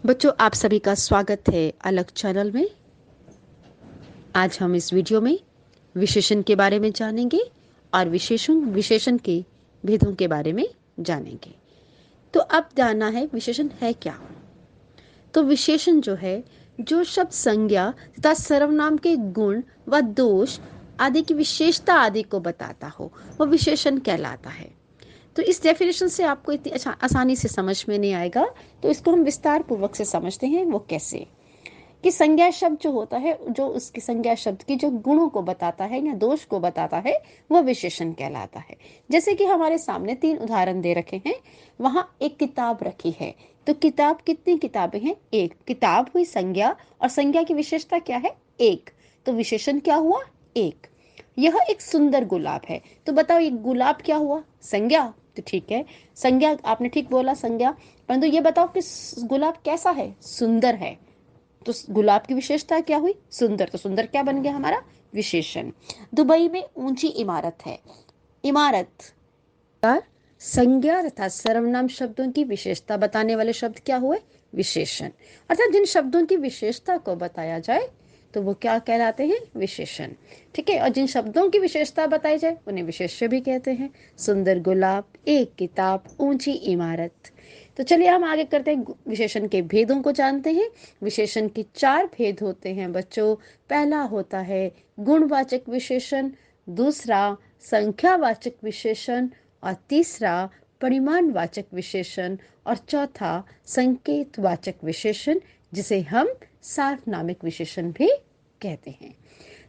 बच्चों, आप सभी का स्वागत है अलग चैनल में। आज हम इस वीडियो में विशेषण के बारे में जानेंगे और विशेषण के भेदों के बारे में जानेंगे। तो अब जानना है विशेषण है क्या। तो विशेषण जो है, जो शब्द संज्ञा तथा सर्वनाम के गुण व दोष आदि की विशेषता आदि को बताता हो, वह विशेषण कहलाता है। तो इस डेफिनेशन से आपको इतनी आसानी से समझ में नहीं आएगा, तो इसको हम विस्तार पूर्वक से समझते हैं। वो कैसे कि संज्ञा शब्द जो होता है, जो उसकी संज्ञा शब्द की जो गुणों को बताता है या दोष को बताता है, वह विशेषण कहलाता है। जैसे कि हमारे सामने 3 उदाहरण दे रखे हैं। वहां एक किताब रखी है, तो किताब कितनी किताबें हैं? एक किताब हुई संज्ञा, और संज्ञा की विशेषता क्या है? एक। तो विशेषण क्या हुआ? एक। यह एक सुंदर गुलाब है, तो बताओ ये गुलाब क्या हुआ? संज्ञा। तो ठीक है, संज्ञा आपने ठीक बोला, संज्ञा। परंतु ये बताओ कि गुलाब कैसा है? सुंदर है। तो गुलाब की विशेषता क्या हुई? सुंदर। तो सुंदर क्या बन गया? हमारा विशेषण। दुबई में ऊंची इमारत है। इमारत का संज्ञा तथा सर्वनाम शब्दों की विशेषता बताने वाले शब्द क्या हुए? विशेषण। अर्थात जिन शब्दों की विशेषता को बताया जाए तो वो क्या कहलाते हैं? विशेषण। ठीक है, और जिन शब्दों की विशेषता बताई जाए उन्हें विशेष्य भी कहते हैं। सुंदर गुलाब, एक किताब, ऊंची इमारत। तो चलिए हम आगे करते हैं, विशेषण के भेदों को जानते हैं। विशेषण के 4 भेद होते हैं बच्चों। पहला होता है गुणवाचक विशेषण, दूसरा संख्यावाचक विशेषण, और तीसरा परिमाणवाचक विशेषण, और चौथा संकेतवाचक विशेषण, जिसे हम सार्वनामिक विशेषण भी कहते हैं।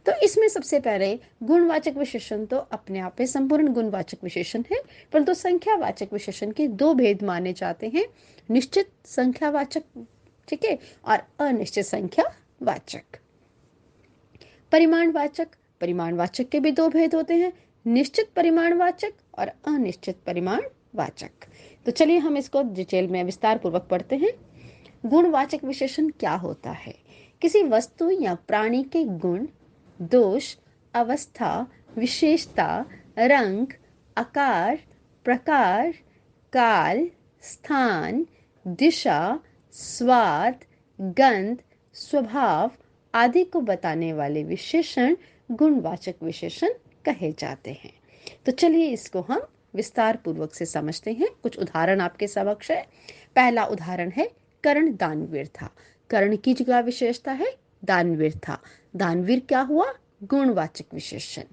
तो इसमें सबसे पहले गुणवाचक विशेषण तो अपने आप में संपूर्ण गुणवाचक विशेषण है, परंतु संख्यावाचक विशेषण के 2 भेद माने जाते हैं। निश्चित संख्यावाचक, ठीक है, और अनिश्चित संख्यावाचक। परिमाणवाचक, परिमाणवाचक के भी 2 भेद होते हैं, निश्चित परिमाणवाचक और अनिश्चित परिमाणवाचक। तो चलिए हम इसको डिटेल में विस्तार पूर्वक पढ़ते हैं। गुणवाचक विशेषण क्या होता है? किसी वस्तु या प्राणी के गुण, दोष, अवस्था, विशेषता, रंग, आकार, प्रकार, काल, स्थान, दिशा, स्वाद, गंध, स्वभाव आदि को बताने वाले विशेषण गुणवाचक विशेषण कहे जाते हैं। तो चलिए इसको हम विस्तार पूर्वक से समझते हैं। कुछ उदाहरण आपके समक्ष है। पहला उदाहरण है कर्ण दानवीर था। कर्ण की क्या विशेषता है? दानवीर था। दानवीर क्या हुआ? गुणवाचक विशेषण।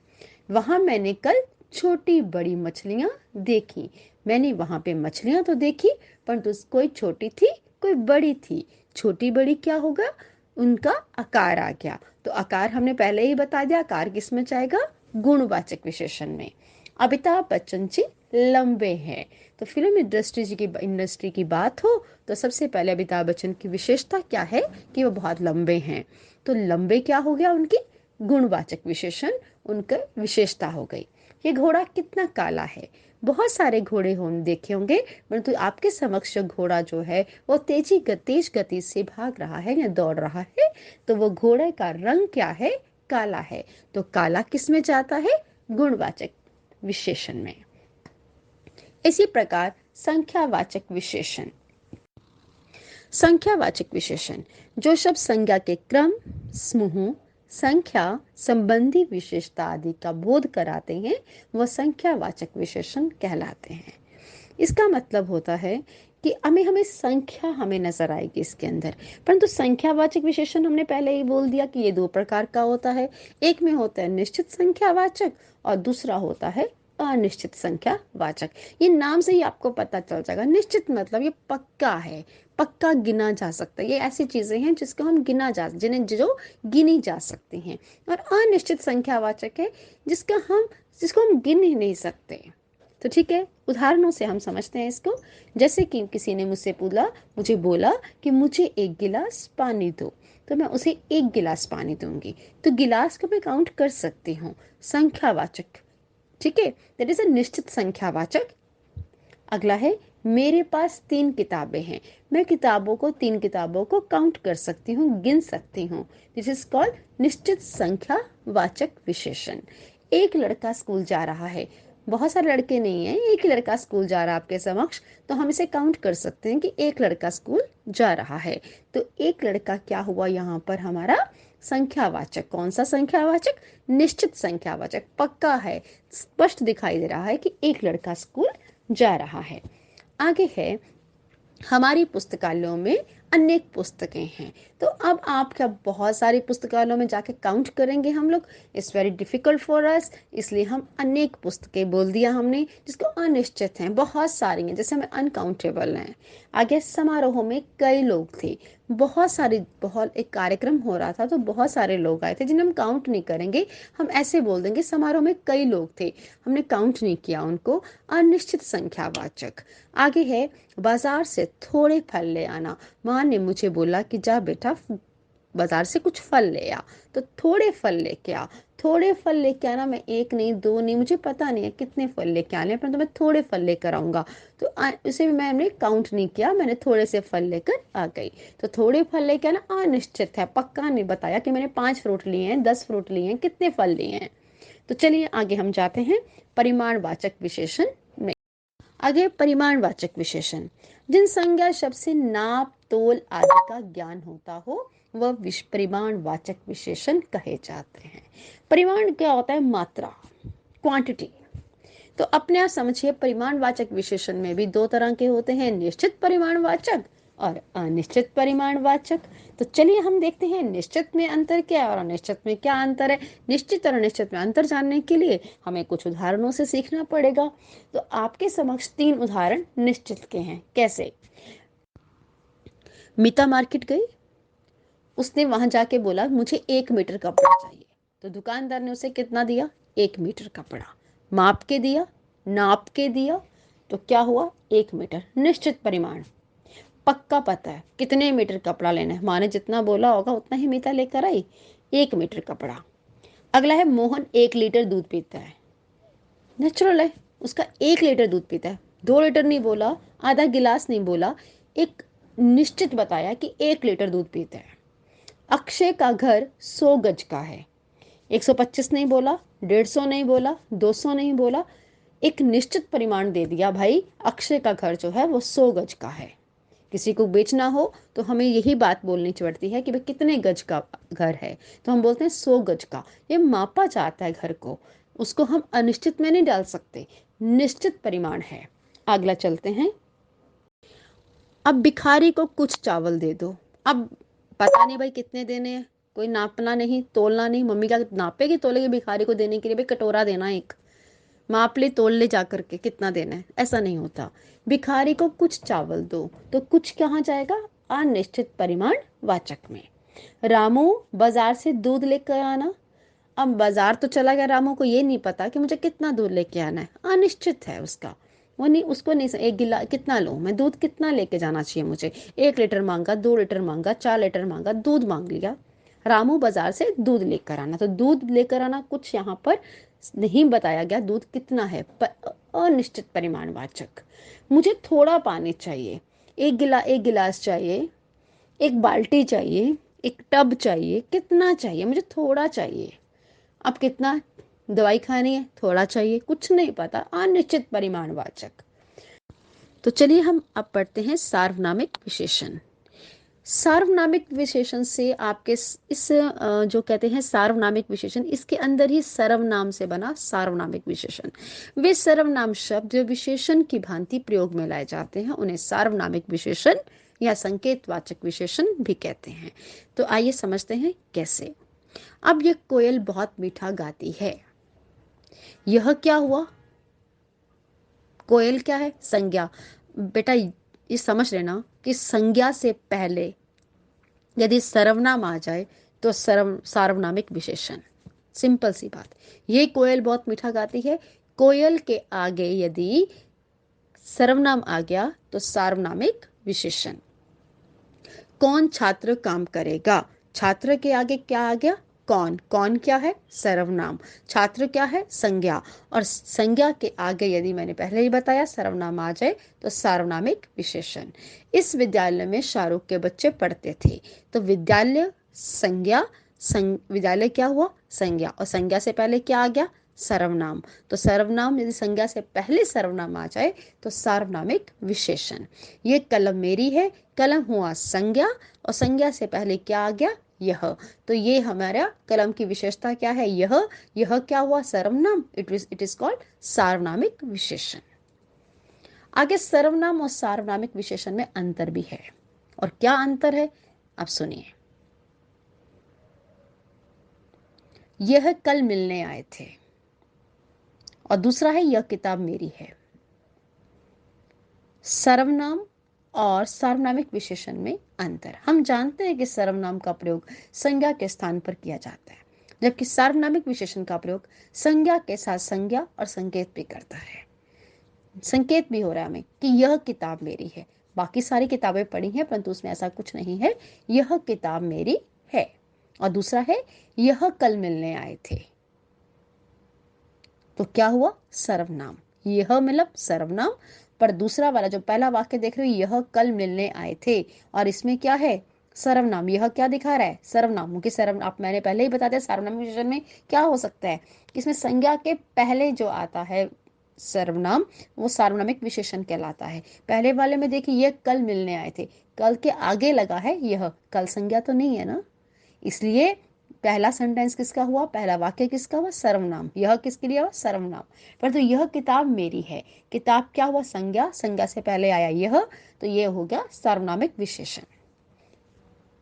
वहां मैंने कल छोटी बड़ी मछलियां देखी। मैंने वहां पे मछलियां तो देखी, परंतु कोई छोटी थी, कोई बड़ी थी। छोटी बड़ी क्या होगा? उनका आकार आ गया। तो आकार हमने पहले ही बता दिया, आकार किस में जाएगा? गुणवाचक विशेषण में। अमिताभ बच्चन जी लंबे हैं। तो फिल्म इंडस्ट्री की बात हो तो सबसे पहले अमिताभ बच्चन की विशेषता क्या है? कि वो बहुत लंबे हैं। तो लंबे क्या हो गया? उनकी गुणवाचक विशेषण, उनका विशेषता हो गई। ये घोड़ा कितना काला है? बहुत सारे घोड़े हम देखे होंगे, परंतु आपके समक्ष घोड़ा जो है वो तेज गति से भाग रहा है या दौड़ रहा है, तो वो घोड़े का रंग क्या है? काला है। तो काला किस में जाता है? गुणवाचक विशेषण में। इसी प्रकार संख्यावाचक विशेषण। संख्यावाचक विशेषण जो शब्द संज्ञा के क्रम, समूह, संख्या संबंधी विशेषता आदि का बोध कराते हैं, वह संख्यावाचक विशेषण कहलाते हैं। इसका मतलब होता है कि हमें संख्या हमें नजर आएगी इसके अंदर, परंतु संख्यावाचक विशेषण हमने पहले ही बोल दिया कि ये 2 प्रकार का होता है। एक में होता है निश्चित संख्यावाचक और दूसरा होता है अनिश्चित संख्यावाचक। ये नाम से ही आपको पता चल जाएगा। निश्चित मतलब ये पक्का है, पक्का गिना जा सकता है। ये ऐसी चीजें हैं जिसको हम जो गिनी जा सकती हैं। और अनिश्चित संख्यावाचक है जिसको हम गिन ही नहीं सकते। तो ठीक है, उदाहरणों से हम समझते हैं इसको। जैसे कि किसी ने मुझे बोला कि मुझे 1 गिलास पानी दो, तो मैं उसे 1 गिलास पानी दूंगी। तो गिलास को मैं काउंट कर सकती हूँ, संख्यावाचक। ठीक है, दैट इज अ निश्चित संख्यावाचक। अगला है मेरे पास 3 किताबें हैं। मैं 3 किताबों को काउंट कर सकती हूँ, गिन सकती हूँ। दिस इज कॉल्ड निश्चित संख्यावाचक विशेषण। एक लड़का स्कूल जा रहा है। बहुत सारे लड़के नहीं हैं, एक ही लड़का स्कूल जा रहा है आपके समक्ष, तो हम इसे काउंट कर सकते हैं कि एक लड़का स्कूल जा रहा है। तो एक लड़का क्या हुआ यहाँ पर हमारा संख्यावाचक। कौन सा संख्यावाचक? निश्चित संख्यावाचक, पक्का है, स्पष्ट दिखाई दे रहा है कि एक लड़का स्कूल जा रहा है। आगे है, हमारी पुस्तकालयों में अनेक पुस्तकें हैं। तो अब आप क्या बहुत सारी पुस्तकालयों में जाके काउंट करेंगे हम लोग? It's very difficult for us, इसलिए हम अनेक पुस्तकें बोल दिया हमने, जिसको अनिश्चित हैं, बहुत सारी हैं, जैसे हमें अनकाउंटेबल हैं। आगे, समारोह में कई लोग थे, बहुत एक कार्यक्रम हो रहा था, तो बहुत सारे लोग आए थे जिन्हें हम काउंट नहीं करेंगे, हम ऐसे बोल देंगे समारोह में कई लोग थे, हमने काउंट नहीं किया उनको, अनिश्चित संख्यावाचक। आगे है, बाजार से थोड़े फल ले आना। माँ ने मुझे बोला कि जा बेटा बाजार से कुछ फल ले आ, तो थोड़े फल लेके आ। थोड़े फल लेके आना, मैं एक नहीं दो नहीं, मुझे पता नहीं है कितने फल लेके आने हैं, परंतु मैं थोड़े फल लेकर आऊंगा। तो उसे भी मैंने काउंट नहीं किया, मैंने थोड़े से फल लेकर आ गई। तो थोड़े फल लेके आना अनिश्चित है, पक्का नहीं बताया कि मैंने 5 फ्रूट लिए हैं, 10 फ्रूट लिए हैं, कितने फल लिए हैं। तो चलिए आगे हम जाते हैं परिमाणवाचक विशेषण में। आगे, परिमाणवाचक विशेषण, जिन संज्ञा शब्द से नाप तोल आदि का ज्ञान होता हो वह परिमाणवाचक विशेषण कहे जाते हैं। परिमाण क्या होता है? मात्रा, क्वांटिटी। तो अपने आप समझिए, परिमाणवाचक विशेषण में भी दो तरह के होते हैं, निश्चित परिमाणवाचक और अनिश्चित परिमाणवाचक। तो चलिए हम देखते हैं निश्चित में अंतर क्या है और अनिश्चित में क्या अंतर है। निश्चित और अनिश्चित में अंतर जानने के लिए हमें कुछ उदाहरणों से सीखना पड़ेगा। तो आपके समक्ष 3 उदाहरण निश्चित के हैं। कैसे? मीता मार्केट गई, उसने वहां जाके बोला मुझे 1 मीटर कपड़ा चाहिए, तो दुकानदार ने उसे कितना दिया? 1 मीटर कपड़ा। माप के दिया, नाप के दिया, तो क्या हुआ? 1 मीटर। निश्चित परिमाण, पक्का पता है कितने मीटर कपड़ा लेना है, माँ ने जितना बोला होगा उतना ही मीता लेकर आई, 1 मीटर कपड़ा। अगला है, मोहन 1 लीटर दूध पीता है। नेचुरल है, उसका 1 लीटर दूध पीता है, 2 लीटर नहीं बोला, आधा गिलास नहीं बोला, एक निश्चित बताया कि 1 लीटर दूध पीता है। अक्षय का घर 100 गज का है, 125 नहीं बोला, 150 नहीं बोला, 200 नहीं बोला, एक निश्चित परिमाण दे दिया भाई, अक्षय का घर जो है वो 100 गज का है। किसी को बेचना हो तो हमें यही बात बोलनी पड़ती है कि भाई कितने गज का घर है, तो हम बोलते हैं 100 गज का। ये मापा जाता है घर को, उसको हम अनिश्चित में नहीं डाल सकते, निश्चित परिमाण है। अगला चलते हैं। अब भिखारी को कुछ चावल दे दो। अब पता नहीं भाई कितने देने हैं, कोई नापना नहीं, तोलना नहीं, मम्मी क्या नापेगी तोलेगी भिखारी को देने के लिए? भाई कटोरा देना, एक माप ले, तोल ले जा करके कितना देना है, ऐसा नहीं होता। भिखारी को कुछ चावल दो, तो कुछ कहाँ जाएगा? अनिश्चित परिमाण वाचक में। रामू बाजार से दूध लेकर आना। अब बाजार तो चला गया, रामू को ये नहीं पता कि मुझे कितना दूध लेके आना है, अनिश्चित है उसका, वो नहीं, उसको नहीं, एक गिला कितना लूँ मैं, दूध कितना लेके जाना चाहिए मुझे, 1 लीटर मांगा, 2 लीटर मांगा, 4 लीटर मांगा, दूध मांग लिया। रामू बाजार से दूध लेकर आना, तो दूध लेकर आना कुछ यहाँ पर नहीं बताया गया, दूध कितना है, अनिश्चित परिमाणवाचक। मुझे थोड़ा पानी चाहिए, एक गिलास चाहिए, एक बाल्टी चाहिए, एक टब चाहिए, कितना चाहिए? मुझे थोड़ा चाहिए। अब कितना? दवाई खानी है, थोड़ा चाहिए, कुछ नहीं पता, अनिश्चित परिमाणवाचक। तो चलिए हम अब पढ़ते हैं सार्वनामिक विशेषण। सार्वनामिक विशेषण से आपके जो कहते हैं सार्वनामिक विशेषण, इसके अंदर ही सर्वनाम से बना सार्वनामिक विशेषण। वे सर्वनाम शब्द जो विशेषण की भांति प्रयोग में लाए जाते हैं उन्हें सार्वनामिक विशेषण या संकेतवाचक विशेषण भी कहते हैं। तो आइए समझते हैं कैसे। अब यह कोयल बहुत मीठा गाती है, यह क्या हुआ? कोयल क्या है? संज्ञा। बेटा ये समझ लेना कि संज्ञा से पहले यदि सर्वनाम आ जाए तो सार्वनामिक विशेषण। सिंपल सी बात। ये कोयल बहुत मीठा गाती है, कोयल के आगे यदि सर्वनाम आ गया तो सार्वनामिक विशेषण। कौन छात्र काम करेगा? छात्र के आगे क्या आ गया? कौन। कौन क्या है? सर्वनाम। छात्र क्या है? संज्ञा। और संज्ञा के आगे यदि मैंने पहले ही बताया सर्वनाम आ जाए तो सार्वनामिक विशेषण। इस विद्यालय में शाहरुख के बच्चे पढ़ते थे, तो विद्यालय संज्ञा, विद्यालय क्या हुआ? संज्ञा, और संज्ञा से पहले क्या आ गया? सर्वनाम। तो सर्वनाम यदि संज्ञा से पहले सर्वनाम आ जाए तो सार्वनामिक विशेषण। ये कलम मेरी है, कलम हुआ संज्ञा और संज्ञा से पहले क्या आ गया, यह। तो ये हमारा कलम की विशेषता क्या है, यह क्या हुआ, सर्वनाम। इट इज कॉल्ड सार्वनामिक विशेषण। आगे सर्वनाम और सार्वनामिक विशेषण में अंतर भी है, और क्या अंतर है अब सुनिए। यह कल मिलने आए थे, और दूसरा है यह किताब मेरी है। सर्वनाम और सार्वनामिक विशेषण में अंतर। हम जानते हैं कि सर्वनाम का प्रयोग संज्ञा के स्थान पर किया जाता है, जबकि सार्वनामिक विशेषण का प्रयोग संज्ञा के साथ संज्ञा और संकेत भी करता है। संकेत भी हो रहा है हमें कि यह किताब मेरी है। बाकी सारी किताबें पढ़ी हैं परंतु उसमें ऐसा कुछ नहीं है, यह किताब मेरी है। और दूसरा है यह कल मिलने आए थे, तो क्या हुआ, सर्वनाम। यह मतलब सर्वनाम, पर दूसरा वाला जो पहला वाक्य देख रहे हो, यह कल मिलने आए थे, और इसमें क्या है, सर्वनाम। यह क्या दिखा रहा है, सर्वनाम। क्योंकि सर्व आप मैंने पहले ही बता दिया सार्वनामिक विशेषण में क्या हो सकता है, इसमें संज्ञा के पहले जो आता है सर्वनाम वो सार्वनामिक विशेषण कहलाता है। पहले वाले में देखिए यह कल मिलने आए थे, कल के आगे लगा है यह, कल संज्ञा तो नहीं है ना, इसलिए पहला सेंटेंस किसका हुआ, पहला वाक्य किसका हुआ, सर्वनाम। यह किसके लिए हुआ, सर्वनाम। परंतु यह किताब मेरी है, किताब क्या हुआ, संज्ञा, संज्ञा से पहले आया यह, तो यह हो गया सार्वनामिक विशेषण।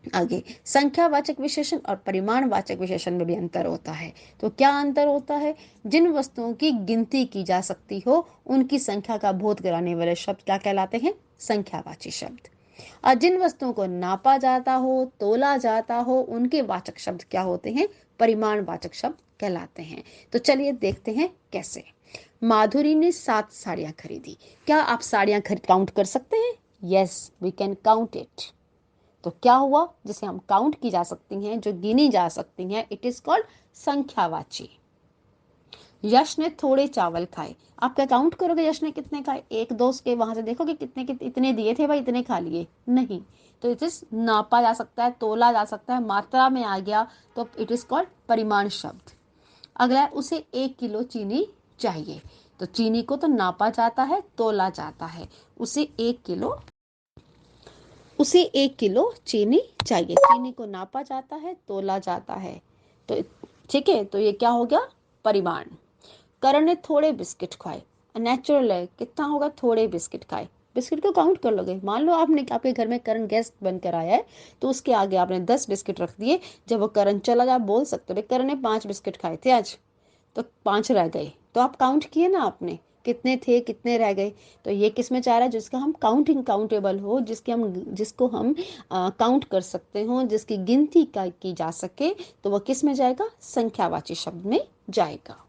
आगे संख्यावाचक विशेषण और परिमाणवाचक विशेषण में भी अंतर होता है। तो क्या अंतर होता है, जिन वस्तुओं की गिनती की जा सकती हो उनकी संख्या का बोध कराने वाले शब्द क्या कहलाते हैं, संख्यावाची शब्द। और जिन वस्तुओं को नापा जाता हो, तोला जाता हो, उनके वाचक शब्द क्या होते हैं, परिमाणवाचक शब्द कहलाते हैं। तो चलिए देखते हैं कैसे। माधुरी ने 7 साड़ियां खरीदी। क्या आप साड़ियां काउंट कर सकते हैं, yes we can count it. तो क्या हुआ, जिसे हम काउंट की जा सकती हैं, जो गिनी जा सकती हैं, इट इज कॉल्ड संख्यावाची। यश ने थोड़े चावल खाए। आप क्या काउंट करोगे यश ने कितने खाए, एक दो के वहां से देखोगे कितने इतने दिए थे भाई, इतने खा लिए, नहीं। तो इट इज नापा जा सकता है, तोला जा सकता है, मात्रा में आ गया तो इट इज कॉल्ड परिमाण शब्द। अगला है उसे 1 किलो चीनी चाहिए। तो चीनी को तो नापा जाता है, तोला जाता है, उसे 1 किलो चीनी चाहिए। चीनी को नापा जाता है, तोला जाता है, तो ठीक है, तो ये क्या हो गया, परिमाण। करण ने थोड़े बिस्किट खाए। नेचुरल है, कितना होगा, थोड़े बिस्किट खाए। बिस्किट को काउंट कर लोगे, मान लो आपने आपके घर में करण गेस्ट बनकर आया है, तो उसके आगे आपने 10 बिस्किट रख दिए। जब वो करण चला जाए, बोल सकते हो करण ने 5 बिस्किट खाए थे आज, तो 5 रह गए, तो आप काउंट किए ना आपने, कितने थे कितने रह गए। तो ये किस में चाह रहा है, जिसका हम काउंटेबल हो, जिसको हम काउंट कर सकते हो, जिसकी गिनती की जा सके, तो वह किस में जाएगा, संख्यावाची शब्द में जाएगा।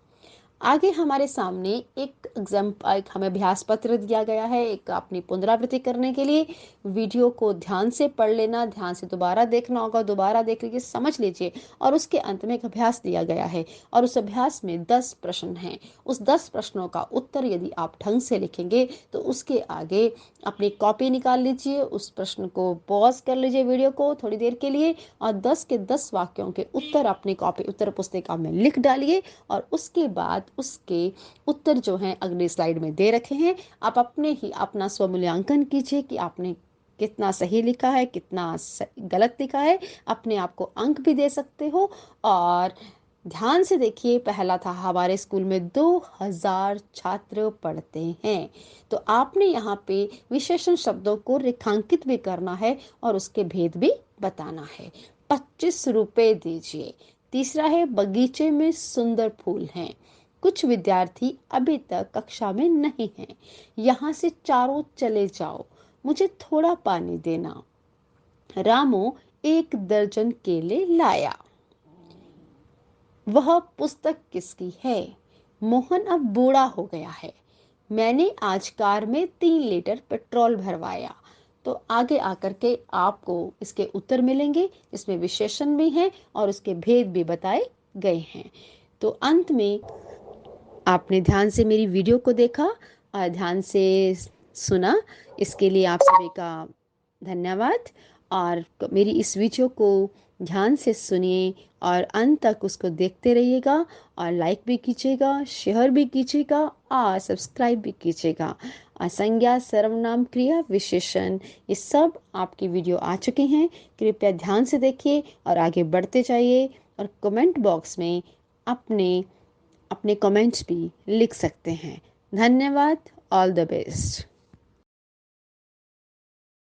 आगे हमारे सामने एक एक हमें अभ्यास पत्र दिया गया है, एक अपनी पुनरावृत्ति करने के लिए। वीडियो को ध्यान से पढ़ लेना, ध्यान से दोबारा देखना होगा, दोबारा देख लीजिए, समझ लीजिए। और उसके अंत में एक अभ्यास दिया गया है, और उस अभ्यास में 10 प्रश्न हैं। उस 10 प्रश्नों का उत्तर यदि आप ढंग से लिखेंगे तो उसके आगे अपनी कॉपी निकाल लीजिए, उस प्रश्न को पॉज कर लीजिए वीडियो को थोड़ी देर के लिए, और 10 के 10 वाक्यों के उत्तर अपनी कॉपी उत्तर पुस्तिका में लिख डालिए। और उसके बाद उसके उत्तर जो हैं अगली स्लाइड में दे रखे हैं, आप अपना स्वमूल्यांकन कीजिए कि आपने कितना सही लिखा है, कितना गलत लिखा है। अपने आप को अंक भी दे सकते हो। और ध्यान से देखिए, पहला था हमारे स्कूल में 2000 छात्र पढ़ते हैं, तो आपने यहाँ पे विशेषण शब्दों को रेखांकित भी करना है और उसके भेद भी बताना है। 25 रुपए दीजिए। तीसरा है बगीचे में सुंदर फूल हैं, कुछ विद्यार्थी अभी तक कक्षा में नहीं हैं, यहाँ से चारों चले जाओ, मुझे थोड़ा पानी देना। रामू 1 दर्जन केले लाया। वह पुस्तक किसकी है, मोहन अब बूढ़ा हो गया है, मैंने आज कार में 3 लीटर पेट्रोल भरवाया। तो आगे आकर के आपको इसके उत्तर मिलेंगे, इसमें विशेषण भी हैं और उसके भेद भी बताए गए हैं। तो अंत में आपने ध्यान से मेरी वीडियो को देखा और ध्यान से सुना, इसके लिए आप सभी का धन्यवाद। और मेरी इस वीडियो को ध्यान से सुनिए और अंत तक उसको देखते रहिएगा और लाइक भी कीजिएगा, शेयर भी कीजिएगा और सब्सक्राइब भी कीजिएगा। संज्ञा, सर्वनाम, क्रिया, विशेषण, ये सब आपकी वीडियो आ चुके हैं। कृपया ध्यान से देखिए और आगे बढ़ते जाइए और कमेंट बॉक्स में अपने अपने कमेंट्स भी लिख सकते हैं। धन्यवाद। All the best.